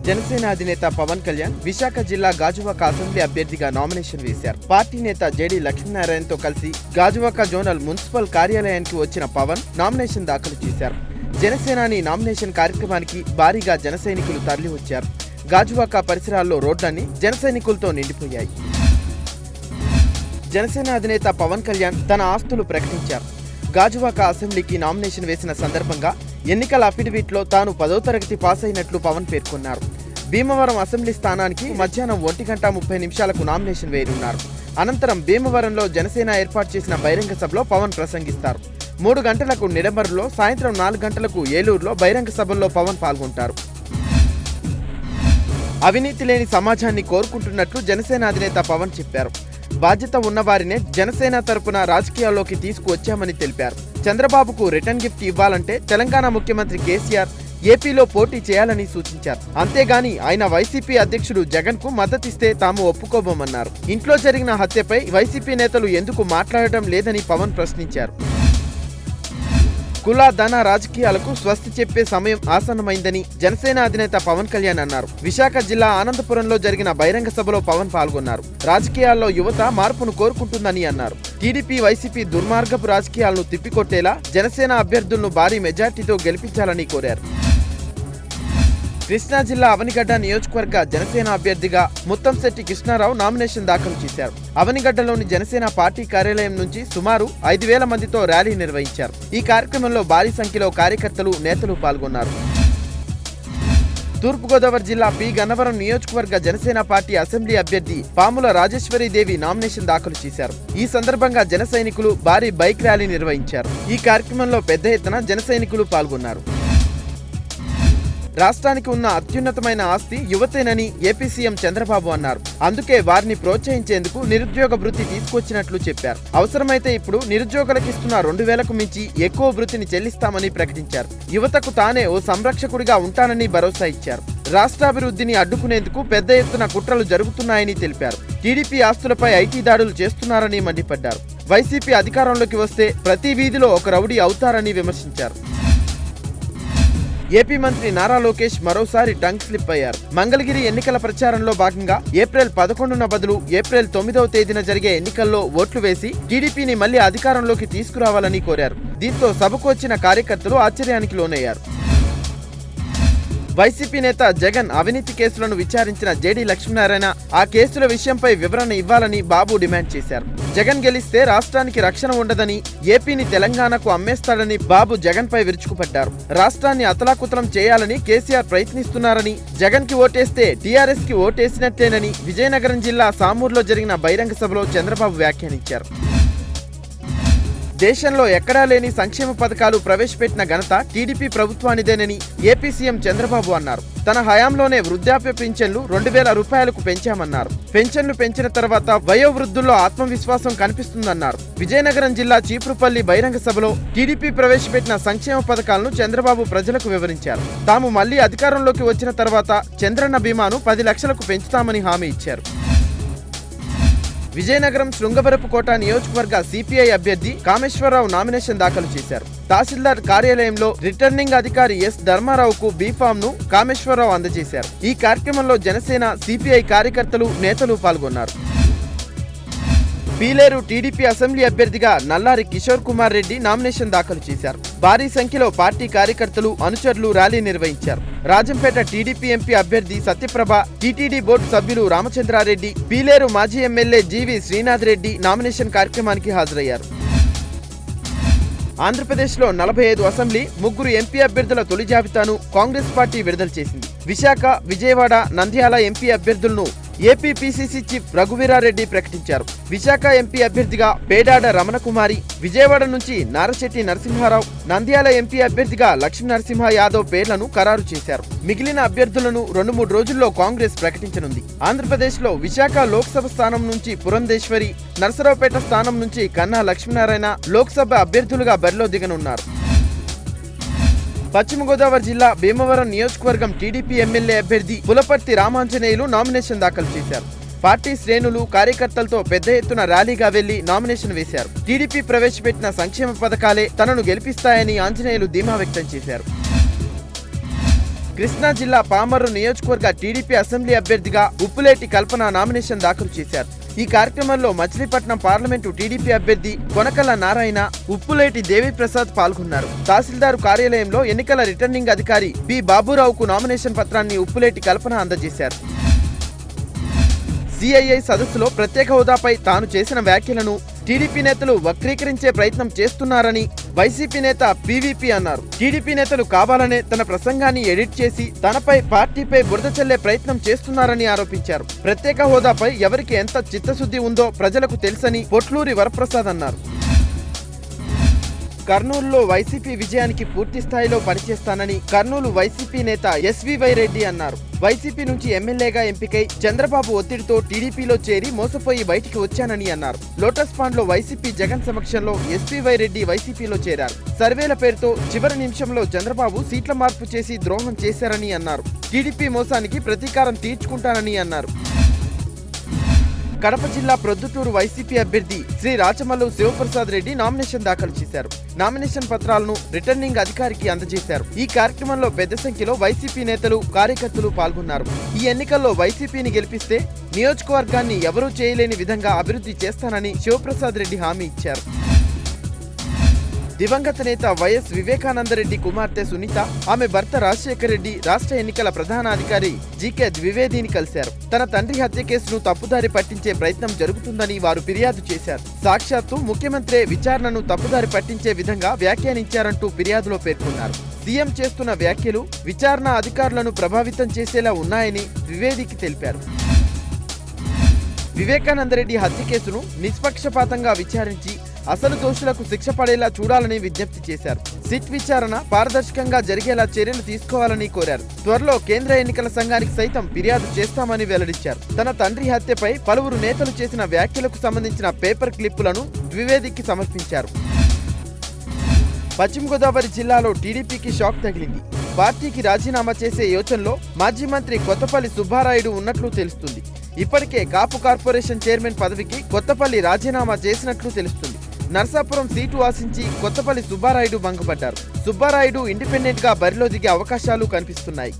జనసేన అధినేత పవన్ కళ్యాణ్ విశాఖ జిల్లా గాజువాక అసెంబ్లీ అభ్యర్థిగా నామినేషన్ వేశారు. పార్టీ నేత జేడీ లక్ష్మీనారాయణతో కలిసి గాజువాక జోనల్ మున్సిపల్ కార్యాలయానికి వచ్చిన పవన్ నామినేషన్ దాఖలు చేశారు. జనసేనాని నామినేషన్ కార్యక్రమానికి భారీగా జన సైనికులు తరలివచ్చారు. గాజువాక పరిసరాల్లో రోడ్లన్నీ జన సైనికులతో నిండిపోయాయి. జనసేన అధినేత పవన్ కళ్యాణ్ తన ఆస్తులు ప్రకటించారు. గాజువాక అసెంబ్లీకి నామినేషన్ వేసిన సందర్భంగా ఎన్నికల అఫిడవిట్లో తాను 10వ తరగతి పాస్ అయినట్లు పవన్ పేర్కొన్నారు. భీమవరం అసెంబ్లీ స్థానానికి మధ్యాహ్నం 1:30 నామినేషన్ వేయనున్నారు. అనంతరం భీమవరంలో జనసేన ఏర్పాటు చేసిన బహిరంగ సభలో పవన్ ప్రసంగిస్తారు. 3 గంటలకు నిడమరులో, సాయంత్రం 4 గంటలకు ఏలూరులో బహిరంగ సభల్లో పవన్ పాల్గొంటారు. అవినీతి లేని సమాజాన్ని కోరుకుంటున్నట్లు జనసేన అధినేత పవన్ చెప్పారు. బాధ్యత ఉన్నవారినే జనసేన తరపున రాజకీయాల్లోకి తీసుకువచ్చామని తెలిపారు. చంద్రబాబుకు రిటర్న్ గిఫ్ట్ ఇవ్వాలంటే తెలంగాణ ముఖ్యమంత్రి కేసీఆర్ ఏపీలో పోటీ చేయాలని సూచించారు. అంతేగాని ఆయన వైసీపీ అధ్యక్షుడు జగన్ కు మద్దతిస్తే తాము ఒప్పుకోబోమన్నారు. ఇంట్లో జరిగిన హత్యపై వైసీపీ నేతలు ఎందుకు మాట్లాడటం లేదని పవన్ ప్రశ్నించారు. కుల ధన రాజకీయాలకు స్వస్తి చెప్పే సమయం ఆసన్నమైందని జనసేన అధినేత పవన్ కళ్యాణ్ అన్నారు. విశాఖ జిల్లా ఆనందపురంలో జరిగిన బహిరంగ సభలో పవన్ పాల్గొన్నారు. రాజకీయాల్లో యువత మార్పును కోరుకుంటుందని అన్నారు. టీడీపీ వైసీపీ దుర్మార్గపు రాజకీయాలను తిప్పికొట్టేలా జనసేన అభ్యర్థులను భారీ మెజార్టీతో గెలిపించాలని కోరారు. కృష్ణా జిల్లా అవనిగడ్డ నియోజకవర్గ జనసేన అభ్యర్థిగా ముత్తంశెట్టి కృష్ణారావు నామినేషన్ దాఖలు చేశారు. అవనిగడ్డలోని జనసేన పార్టీ కార్యాలయం నుంచి సుమారు 5,000 మందితో ర్యాలీ నిర్వహించారు. ఈ కార్యక్రమంలో భారీ సంఖ్యలో కార్యకర్తలు, నేతలు పాల్గొన్నారు. తూర్పుగోదావరి జిల్లా పి గన్నవరం నియోజకవర్గ జనసేన పార్టీ అసెంబ్లీ అభ్యర్థి పాముల రాజేశ్వరీదేవి నామినేషన్ దాఖలు చేశారు. ఈ సందర్భంగా జన సైనికులు భారీ బైక్ ర్యాలీ నిర్వహించారు. ఈ కార్యక్రమంలో పెద్ద ఎత్తున జన సైనికులు పాల్గొన్నారు. రాష్ట్రానికి ఉన్న అత్యున్నతమైన ఆస్తి యువతేనని ఏపీ సీఎం చంద్రబాబు అన్నారు. అందుకే వారిని ప్రోత్సహించేందుకు నిరుద్యోగ భృతి తీసుకొచ్చినట్లు చెప్పారు. అవసరమైతే ఇప్పుడు నిరుద్యోగులకు ఇస్తున్న 2,000కు మించి ఎక్కువ భృతిని చెల్లిస్తామని ప్రకటించారు. యువతకు తానే ఓ సంరక్షకుడిగా ఉంటానని భరోసా ఇచ్చారు. రాష్ట్రాభివృద్ధిని అడ్డుకునేందుకు పెద్ద ఎత్తున కుట్రలు జరుగుతున్నాయని తెలిపారు. టీడీపీ ఆస్తులపై ఐటీ దాడులు చేస్తున్నారని మండిపడ్డారు. వైసీపీ అధికారంలోకి వస్తే ప్రతి వీధిలో ఒక రౌడీ అవుతారని విమర్శించారు. ఏపీ మంత్రి నారా లోకేష్ మరోసారి టంగ్ స్లిప్ అయ్యారు. మంగళగిరి ఎన్నికల ప్రచారంలో భాగంగా ఏప్రిల్ 11న బదులు ఏప్రిల్ 9వ తేదీన జరిగే ఎన్నికల్లో ఓట్లు వేసి టీడీపీని మళ్లీ అధికారంలోకి తీసుకురావాలని కోరారు. దీంతో సభకు వచ్చిన కార్యకర్తలు ఆశ్చర్యానికి లోనయ్యారు. వైసీపీ నేత జగన్ అవినీతి కేసులను విచారించిన జేడీ లక్ష్మీనారాయణ ఆ కేసుల విషయంపై వివరణ ఇవ్వాలని బాబు డిమాండ్ చేశారు. జగన్ గెలిస్తే రాష్ట్రానికి రక్షణ ఉండదని, ఏపీని తెలంగాణకు అమ్మేస్తాడని బాబు జగన్ పై విరుచుకుపడ్డారు. రాష్ట్రాన్ని అతలాకుతలం చేయాలని కేసీఆర్ ప్రయత్నిస్తున్నారని, జగన్ కి ఓటేస్తే టీఆర్ఎస్ కి ఓటేసినట్టేనని విజయనగరం జిల్లా సామూర్లో జరిగిన బహిరంగ సభలో చంద్రబాబు వ్యాఖ్యానించారు. దేశంలో ఎక్కడా లేని సంక్షేమ పథకాలు ప్రవేశపెట్టిన ఘనత టీడీపీ ప్రభుత్వానిదేనని ఏపీ సీఎం చంద్రబాబు అన్నారు. తన హయాంలోనే వృద్ధాప్య పింఛన్లు 2,000 రూపాయలకు పెంచామన్నారు. పెన్షన్లు పెంచిన తర్వాత వయోవృద్ధుల్లో ఆత్మవిశ్వాసం కనిపిస్తుందన్నారు. విజయనగరం జిల్లా చీపురుపల్లి బహిరంగ సభలో టీడీపీ ప్రవేశపెట్టిన సంక్షేమ పథకాలను చంద్రబాబు ప్రజలకు వివరించారు. తాము మళ్లీ అధికారంలోకి వచ్చిన తర్వాత చంద్రన్న బీమాను 10 లక్షలకు పెంచుతామని హామీ ఇచ్చారు. విజయనగరం శృంగవరపుకోట నియోజకవర్గ సిపిఐ అభ్యర్థి కామేశ్వరరావు నామినేషన్ దాఖలు చేశారు. తహసీల్దార్ కార్యాలయంలో రిటర్నింగ్ అధికారి ఎస్ ధర్మారావుకు బీఫామ్ ను కామేశ్వరరావు అందజేశారు. ఈ కార్యక్రమంలో జనసేన, సిపిఐ కార్యకర్తలు, నేతలు పాల్గొన్నారు. పీలేరు టీడీపీ అసెంబ్లీ అభ్యర్థిగా నల్లారి కిషోర్ కుమార్ రెడ్డి నామినేషన్ దాఖలు చేశారు. భారీ సంఖ్యలో పార్టీ కార్యకర్తలు, అనుచరులు ర్యాలీ నిర్వహించారు. రాజంపేట టీడీపీ ఎంపీ అభ్యర్థి సత్యప్రభ, టీటీడీ బోర్డు సభ్యులు రామచంద్రారెడ్డి, పీలేరు మాజీ ఎమ్మెల్యే జీవి శ్రీనాథ్ రెడ్డి నామినేషన్ కార్యక్రమానికి హాజరయ్యారు. ఆంధ్రప్రదేశ్లో 45 అసెంబ్లీ, 3 ఎంపీ అభ్యర్థుల తొలి జాబితాను కాంగ్రెస్ పార్టీ విడుదల చేసింది. విశాఖ, విజయవాడ, నంద్యాల ఎంపీ అభ్యర్థులను ఏపీ పీసీసీ చీఫ్ రఘువీరారెడ్డి ప్రకటించారు. విశాఖ ఎంపీ అభ్యర్థిగా పేడాడ రమణకుమారి, విజయవాడ నుంచి నారశెట్టి నరసింహారావు, నంద్యాల ఎంపీ అభ్యర్థిగా లక్ష్మీ నరసింహ యాదవ్ పేర్లను ఖరారు చేశారు. మిగిలిన అభ్యర్థులను 2-3 రోజుల్లో కాంగ్రెస్ ప్రకటించనుంది. ఆంధ్రప్రదేశ్లో విశాఖ లోక్సభ స్థానం నుంచి పురంధేశ్వరి, నరసరావుపేట స్థానం నుంచి కన్నా లక్ష్మీనారాయణ లోక్సభ అభ్యర్థులుగా బరిలో దిగనున్నారు. పశ్చిమ గోదావరి జిల్లా భీమవరం నియోజకవర్గం టీడీపీ ఎమ్మెల్యే అభ్యర్థి పులపర్తి రామాంజనేయులు నామినేషన్ దాఖలు చేశారు. పార్టీ శ్రేణులు, కార్యకర్తలతో పెద్ద ఎత్తున ర్యాలీగా వెళ్లి నామినేషన్ వేశారు. టీడీపీ ప్రవేశపెట్టిన సంక్షేమ పథకాలే తనను గెలిపిస్తాయని ఆంజనేయులు ధీమా వ్యక్తం చేశారు. కృష్ణా జిల్లా పామర్రు నియోజకవర్గ టీడీపీ అసెంబ్లీ అభ్యర్థిగా ఉప్పులేటి కల్పన నామినేషన్ దాఖలు చేశారు. ఈ కార్యక్రమంలో మచిలీపట్నం పార్లమెంటు టీడీపీ అభ్యర్థి కొనకల్ల నారాయణ, ఉప్పులేటి దేవిప్రసాద్ పాల్గొన్నారు. తహసీల్దారు కార్యాలయంలో ఎన్నికల రిటర్నింగ్ అధికారి బి బాబురావుకు నామినేషన్ పత్రాన్ని ఉప్పులేటి కల్పన అందజేశారు. సిఐఐ సదస్సులో ప్రత్యేక హోదాపై తాను చేసిన వ్యాఖ్యలను టీడీపీ నేతలు వక్రీకరించే ప్రయత్నం చేస్తున్నారని వైసీపీ నేత పీవీపీ అన్నారు. టీడీపీ నేతలు కావాలనే తన ప్రసంగాన్ని ఎడిట్ చేసి తనపై, పార్టీపై బురద చల్లే ప్రయత్నం చేస్తున్నారని ఆరోపించారు. ప్రత్యేక హోదాపై ఎవరికి ఎంత చిత్తశుద్ధి ఉందో ప్రజలకు తెలుసని పొట్లూరి వరప్రసాద్ అన్నారు. కర్నూలులో వైసీపీ విజయానికి పూర్తి స్థాయిలో పనిచేస్తానని కర్నూలు వైసీపీ నేత ఎస్వీవై రెడ్డి అన్నారు. వైసీపీ నుంచి ఎమ్మెల్యేగా ఎంపికై చంద్రబాబు ఒత్తిడితో టీడీపీలో చేరి మోసపోయి బయటికి వచ్చానని అన్నారు. లోటస్ పాండ్ లో వైసీపీ జగన్ సమక్షంలో ఎస్వీవై రెడ్డి వైసీపీలో చేరారు. సర్వేల పేరుతో చివరి నిమిషంలో చంద్రబాబు సీట్ల మార్పు చేసి ద్రోహం చేశారని అన్నారు. టీడీపీ మోసానికి ప్రతీకారం తీర్చుకుంటానని అన్నారు. కడప జిల్లా ప్రొద్దుటూరు వైసీపీ అభ్యర్థి శ్రీ రాచమల్లు శివప్రసాద్ రెడ్డి నామినేషన్ దాఖలు చేశారు. నామినేషన్ పత్రాలను రిటర్నింగ్ అధికారికి అందజేశారు. ఈ కార్యక్రమంలో పెద్ద సంఖ్యలో వైసీపీ నేతలు, కార్యకర్తలు పాల్గొన్నారు. ఈ ఎన్నికల్లో వైసీపీని గెలిపిస్తే నియోజకవర్గాన్ని ఎవరూ చేయలేని విధంగా అభివృద్ధి చేస్తానని శివప్రసాద్ రెడ్డి హామీ ఇచ్చారు. దివంగత నేత వైఎస్ వివేకానందరెడ్డి కుమార్తె సునీత, ఆమె భర్త రాజశేఖర్ రెడ్డి రాష్ట్ర ఎన్నికల ప్రధానాధికారి జీకే ద్వివేదిని కలిశారు. తన తండ్రి హత్య కేసును తప్పుదారి పట్టించే ప్రయత్నం జరుగుతుందని వారు ఫిర్యాదు చేశారు. సాక్షాత్తు ముఖ్యమంత్రి విచారణను తప్పుదారి పట్టించే విధంగా వ్యాఖ్యానించారంటూ ఫిర్యాదులో పేర్కొన్నారు. సీఎం చేస్తున్న వ్యాఖ్యలు విచారణ అధికారులను ప్రభావితం చేసేలా ఉన్నాయని ద్వివేదికి తెలిపారు. వివేకానందరెడ్డి హత్య కేసును నిష్పక్షపాతంగా విచారించి అసలు దోషులకు శిక్ష పడేలా చూడాలని విజ్ఞప్తి చేశారు. సిట్ విచారణ పారదర్శకంగా జరిగేలా చర్యలు తీసుకోవాలని కోరారు. త్వరలో కేంద్ర ఎన్నికల సంఘానికి సైతం ఫిర్యాదు చేస్తామని వెల్లడించారు. తన తండ్రి హత్యపై పలువురు నేతలు చేసిన వ్యాఖ్యలకు సంబంధించిన పేపర్ క్లిప్పులను ద్వివేదికి సమర్పించారు. పశ్చిమ గోదావరి జిల్లాలో టీడీపీకి షాక్ తగిలింది. పార్టీకి రాజీనామా చేసే యోచనలో మాజీ మంత్రి కొత్తపల్లి సుబ్బారాయుడు ఉన్నట్లు తెలుస్తుంది. ఇప్పటికే కాపు కార్పొరేషన్ చైర్మన్ పదవికి కొత్తపల్లి రాజీనామా చేసినట్లు తెలుస్తుంది. నర్సాపురం సీటు ఆశించి కొత్తపల్లి సుబ్బారాయుడు భంగపడ్డారు. సుబ్బారాయుడు ఇండిపెండెంట్ గా బరిలో దిగే అవకాశాలు కనిపిస్తున్నాయి.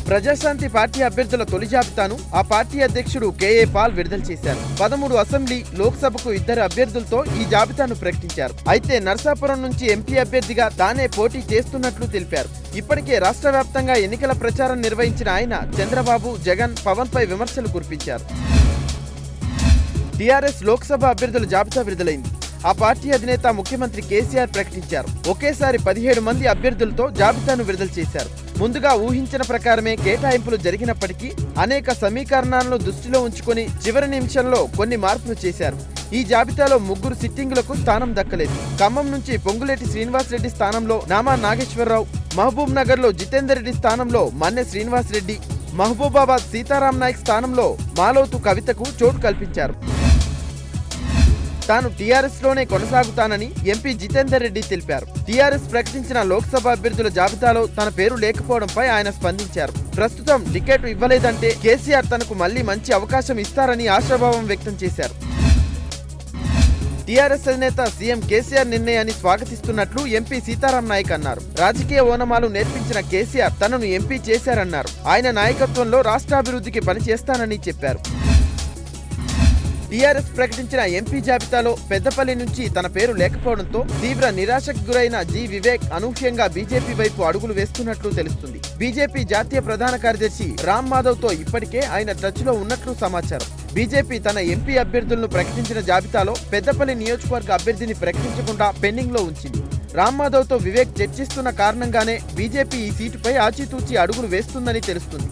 ప్రజాశాంతి పార్టీ అభ్యర్థుల తొలి జాబితాను ఆ పార్టీ అధ్యక్షుడు కేఏ పాల్ విడుదల చేశారు. 13 అసెంబ్లీ, లోక్సభకు 2 అభ్యర్థులతో ఈ జాబితాను ప్రకటించారు. అయితే నర్సాపురం నుంచి ఎంపీ అభ్యర్థిగా తానే పోటీ చేస్తున్నట్లు తెలిపారు. ఇప్పటికే రాష్ట్ర వ్యాప్తంగా ఎన్నికల ప్రచారం నిర్వహించిన ఆయన చంద్రబాబు, జగన్, పవన్ పై విమర్శలు కురిపించారు. టీఆర్ఎస్ లోక్సభ అభ్యర్థుల జాబితా విడుదలైంది. ఆ పార్టీ అధినేత ముఖ్యమంత్రి కేసీఆర్ ప్రకటించారు. ఒకేసారి 17 మంది అభ్యర్థులతో జాబితాను విడుదల చేశారు. ముందుగా ఊహించిన ప్రకారమే కేటాయింపులు జరిగినప్పటికీ అనేక సమీకరణాలను దృష్టిలో ఉంచుకొని చివరి నిమిషంలో కొన్ని మార్పులు చేశారు. ఈ జాబితాలో 3 సిట్టింగులకు స్థానం దక్కలేదు. ఖమ్మం నుంచి పొంగులేటి శ్రీనివాసరెడ్డి స్థానంలో నామా నాగేశ్వరరావు, మహబూబ్ నగర్ లో జితేందర్ రెడ్డి స్థానంలో మన్నె శ్రీనివాసరెడ్డి, మహబూబాబాద్ సీతారాం నాయక్ స్థానంలో మాలోతు కవితకు చోటు కల్పించారు. తాను టీఆర్ఎస్ లోనే కొనసాగుతానని ఎంపీ జితేందర్ రెడ్డి తెలిపారు. టీఆర్ఎస్ ప్రకటించిన లోక్సభ అభ్యర్థుల జాబితాలో తన పేరు లేకపోవడంపై ఆయన స్పందించారు. ప్రస్తుతం టికెట్ ఇవ్వలేదంటే కేసీఆర్ తనకు మళ్లీ మంచి అవకాశం ఇస్తారని ఆశాభావం వ్యక్తం చేశారు. టీఆర్ఎస్ అధినేత సీఎం కేసీఆర్ నిర్ణయాన్ని స్వాగతిస్తున్నట్లు ఎంపీ సీతారాం నాయక్ అన్నారు. రాజకీయ ఓనమాలు నేర్పించిన కేసీఆర్ తనను ఎంపీ చేశారన్నారు. ఆయన నాయకత్వంలో రాష్ట్రాభివృద్ధికి పనిచేస్తానని చెప్పారు. టీఆర్ఎస్ ప్రకటించిన ఎంపీ జాబితాలో పెద్దపల్లి నుంచి తన పేరు లేకపోవడంతో తీవ్ర నిరాశకు గురైన జి వివేక్ అనూహ్యంగా బీజేపీ వైపు అడుగులు వేస్తున్నట్లు తెలుస్తుంది. బీజేపీ జాతీయ ప్రధాన కార్యదర్శి రామ్ మాధవ్ తో ఇప్పటికే ఆయన టచ్ లో ఉన్నట్లు సమాచారం. బీజేపీ తన ఎంపీ అభ్యర్థులను ప్రకటించిన జాబితాలో పెద్దపల్లి నియోజకవర్గ అభ్యర్థిని ప్రకటించకుండా పెండింగ్ లో ఉంచింది. రామ్ మాధవ్ తో వివేక్ చర్చిస్తున్న కారణంగానే బీజేపీ ఈ సీటుపై ఆచితూచి అడుగులు వేస్తుందని తెలుస్తుంది.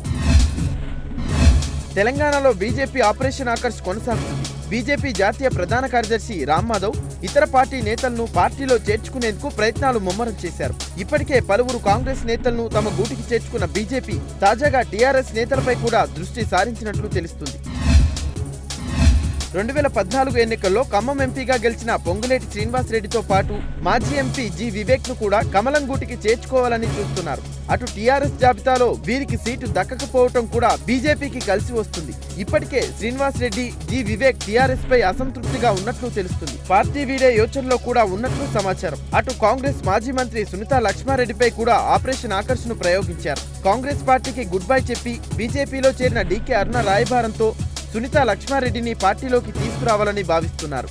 తెలంగాణలో బీజేపీ ఆపరేషన్ ఆకర్ష్ కొనసాగుతుంది. బీజేపీ జాతీయ ప్రధాన కార్యదర్శి రామ్ మాధవ్ ఇతర పార్టీ నేతలను పార్టీలో చేర్చుకునేందుకు ప్రయత్నాలు ముమ్మరం చేశారు. ఇప్పటికే పలువురు కాంగ్రెస్ నేతలను తమ గూటికి చేర్చుకున్న బీజేపీ తాజాగా టీఆర్ఎస్ నేతలపై కూడా దృష్టి సారించినట్లు తెలుస్తుంది. 2014 ఎన్నికల్లో ఖమ్మం ఎంపీగా గెలిచిన పొంగులేటి శ్రీనివాసరెడ్డితో పాటు మాజీ ఎంపీ జి వివేక్ ను కూడా కమలం గూటికి చేర్చుకోవాలని చూస్తున్నారు. అటు టీఆర్ఎస్ జాబితాలో వీరికి సీటు దక్కకపోవటం కూడా బీజేపీకి కలిసి వస్తుంది. ఇప్పటికే శ్రీనివాసరెడ్డి, జి వివేక్ టీఆర్ఎస్ పై అసంతృప్తిగా ఉన్నట్లు తెలుస్తుంది. పార్టీ వీడే యోచనలో కూడా ఉన్నట్లు సమాచారం. అటు కాంగ్రెస్ మాజీ మంత్రి సునీతా లక్ష్మారెడ్డిపై కూడా ఆపరేషన్ ఆకర్ష్ ను ప్రయోగించారు. కాంగ్రెస్ పార్టీకి గుడ్ బై చెప్పి బీజేపీలో చేరిన డీకే అరుణ రాయబారంతో సునీతా లక్ష్మారెడ్డిని పార్టీలోకి తీసుకురావాలని భావిస్తున్నారు.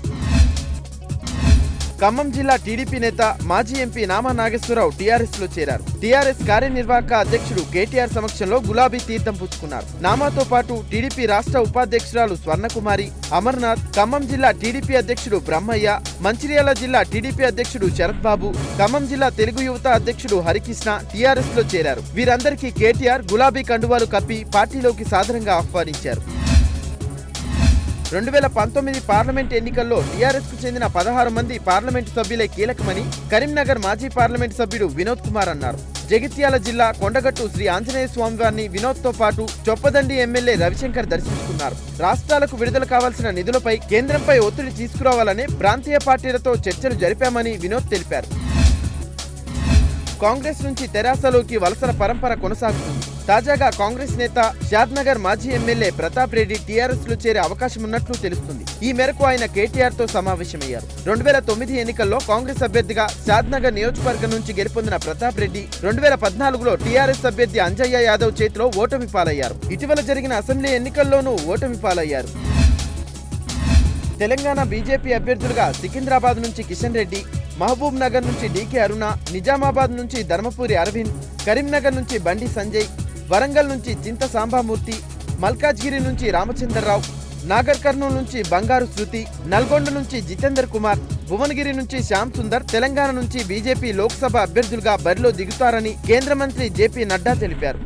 ఖమ్మం జిల్లా టీడీపీ నేత మాజీ ఎంపీ నామా నాగేశ్వరరావు టీఆర్ఎస్ లో చేరారు. టీఆర్ఎస్ కార్యనిర్వాహక అధ్యక్షుడు కేటీఆర్ సమక్షంలో గులాబీ తీర్థం పుచ్చుకున్నారు. నామాతో పాటు టీడీపీ రాష్ట్ర ఉపాధ్యక్షురాలు స్వర్ణకుమారి, అమర్నాథ్, ఖమ్మం జిల్లా టీడీపీ అధ్యక్షుడు బ్రహ్మయ్య, మంచిర్యాల జిల్లా టీడీపీ అధ్యక్షుడు శరత్ బాబు, ఖమ్మం జిల్లా తెలుగు యువత అధ్యక్షుడు హరికృష్ణ టీఆర్ఎస్ లో చేరారు. వీరందరికీ కేటీఆర్ గులాబీ కండువాలు కప్పి పార్టీలోకి సాదరంగా ఆహ్వానించారు. 2019 పార్లమెంట్ ఎన్నికల్లో టీఆర్ఎస్ కు చెందిన 16 మంది పార్లమెంటు సభ్యులే కీలకమని కరీంనగర్ మాజీ పార్లమెంటు సభ్యుడు వినోద్ కుమార్ అన్నారు. జగిత్యాల జిల్లా కొండగట్టు శ్రీ ఆంజనేయ స్వామి వారిని వినోద్ తో పాటు చొప్పదండి ఎమ్మెల్యే రవిశంకర్ దర్శించుకున్నారు. రాష్ట్రాలకు విడుదల కావాల్సిన నిధులపై కేంద్రంపై ఒత్తిడి తీసుకురావాలని ప్రాంతీయ పార్టీలతో చర్చలు జరిపామని వినోద్ తెలిపారు. కాంగ్రెస్ నుంచి తెరాసలోకి వలసల పరంపర కొనసాగుతుంది. తాజాగా కాంగ్రెస్ నేత షాద్నగర్ మాజీ ఎమ్మెల్యే ప్రతాప్ రెడ్డి టీఆర్ఎస్ లో చేరే అవకాశం ఉన్నట్లు తెలుస్తుంది. ఈ మేరకు ఆయన కేటీఆర్ తో సమావేశమయ్యారు. 2009 ఎన్నికల్లో కాంగ్రెస్ అభ్యర్థిగా షాద్నగర్ నియోజకవర్గం నుంచి గెలుపొందిన ప్రతాప్ రెడ్డి 2014లో టీఆర్ఎస్ అభ్యర్థి అంజయ్య యాదవ్ చేతిలో ఓటమి పాలయ్యారు. ఇటీవల జరిగిన అసెంబ్లీ ఎన్నికల్లోనూ ఓటమి పాలయ్యారు. తెలంగాణ బీజేపీ అభ్యర్థులుగా సికింద్రాబాద్ నుంచి కిషన్ రెడ్డి, మహబూబ్ నగర్ నుంచి డీకే అరుణ, నిజామాబాద్ నుంచి ధర్మపురి అరవింద్, కరీంనగర్ నుంచి బండి సంజయ్, వరంగల్ నుంచి చింత సాంబామూర్తి, మల్కాజ్గిరి నుంచి రామచంద్రరావు, నాగర్ కర్నూలు నుంచి బంగారు శృతి, నల్గొండ నుంచి జితేందర్ కుమార్, భువనగిరి నుంచి శ్యామ్ సుందర్ తెలంగాణ నుంచి బీజేపీ లోక్సభ అభ్యర్థులుగా బరిలో దిగుతారని కేంద్ర మంత్రి జేపీ నడ్డా తెలిపారు.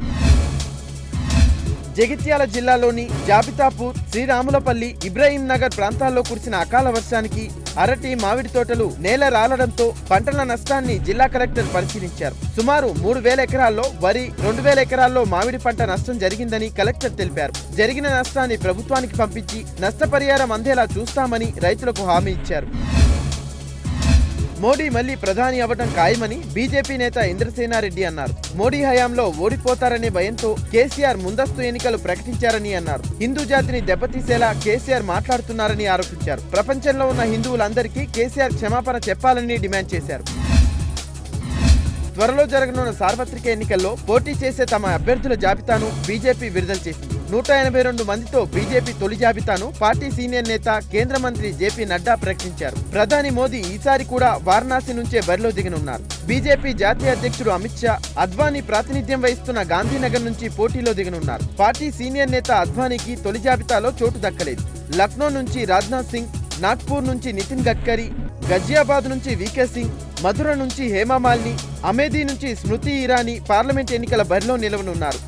జగిత్యాల జిల్లాలోని జాబితాపూర్, శ్రీరాములపల్లి, ఇబ్రహీం నగర్ ప్రాంతాల్లో కురిసిన అకాల వర్షానికి అరటి, మామిడి తోటలు నేల రాలడంతో పంటల నష్టాన్ని జిల్లా కలెక్టర్ పరిశీలించారు. సుమారు 3,000 ఎకరాల్లో వరి, 2,000 ఎకరాల్లో మామిడి పంట నష్టం జరిగిందని కలెక్టర్ తెలిపారు. జరిగిన నష్టాన్ని ప్రభుత్వానికి పంపించి నష్టపరిహారం అందేలా చూస్తామని రైతులకు హామీ ఇచ్చారు. మోడీ మళ్లీ ప్రధాని అవ్వడం ఖాయమని బీజేపీ నేత ఇంద్రసేనారెడ్డి అన్నారు. మోడీ హయాంలో ఓడిపోతారనే భయంతో కేసీఆర్ ముందస్తు ఎన్నికలు ప్రకటించారని అన్నారు. హిందూ జాతిని దెబ్బతీసేలా కేసీఆర్ మాట్లాడుతున్నారని ఆరోపించారు. ప్రపంచంలో ఉన్న హిందువులందరికీ కేసీఆర్ క్షమాపణ చెప్పాలని డిమాండ్ చేశారు. త్వరలో జరగనున్న సార్వత్రిక ఎన్నికల్లో పోటీ చేసే తమ అభ్యర్థుల జాబితాను బీజేపీ విడుదల చేసింది. 182 మందితో బీజేపీ తొలి జాబితాను పార్టీ సీనియర్ నేత, కేంద్ర మంత్రి జేపీ నడ్డా ప్రకటించారు. ప్రధాని మోదీ ఈసారి కూడా వారణాసి నుంచే బరిలో దిగనున్నారు. బీజేపీ జాతీయ అధ్యక్షుడు అమిత్ షా, అద్వానీ ప్రాతినిధ్యం వహిస్తున్న గాంధీనగర్ నుంచి పోటీలో దిగనున్నారు. పార్టీ సీనియర్ నేత అద్వానీకి తొలి జాబితాలో చోటు దక్కలేదు. లక్నో నుంచి రాజ్నాథ్ సింగ్, నాగ్పూర్ నుంచి నితిన్ గడ్కరీ, గజియాబాద్ నుంచి వీకే సింగ్, మధుర నుంచి హేమా మాలిని, అమేథీ నుంచి స్మృతి ఇరానీ పార్లమెంట్ ఎన్నికల బరిలో నిలవనున్నారు.